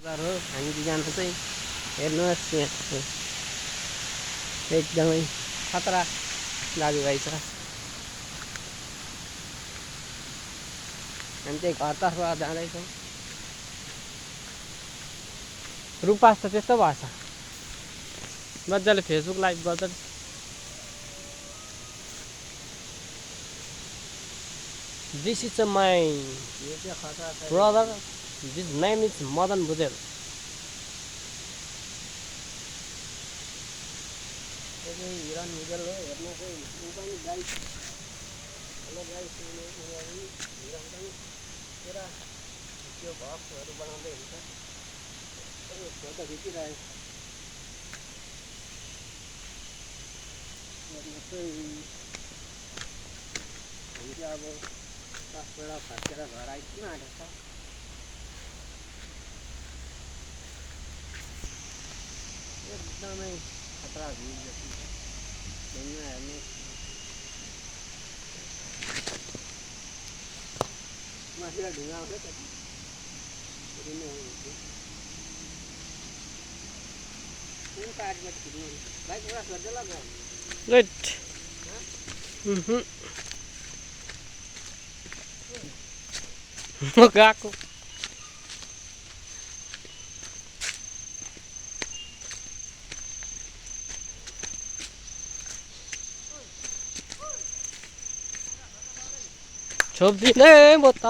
हामी जानु चाहिँ हेर्नुहोस् यहाँ एकदमै खतरा दाजुभाइ छ। हामी चाहिँ घरतर्फ जाँदैछौँ। रूपास त त्यस्तो भएछ, मजाले फेसबुक लाइभ गर्छ। This is my brother. This name is Madan Budel. हिरण मुजल हो, हेर्नु चाहिँ ऊ पनि गाई। हेलो गाई, हिरण पनि पुरा त्यो भक्सहरू बनाउँदै हुन्छ। फोटो खिचिरहेको हामी चाहिँ अब 10 बेला फर्केर घर आइपुग्न आँटेको छ। एकदमै खतरा भिड जति छ। घुम्न हेर्नु माथिबाट ढुङ्गा आउँछ त्यति नै हुन्छ। कुन पार्टीबाट खिच्नु भाइ कुरा सोध्दै ल गुड म गएको छोप्दिनै म त।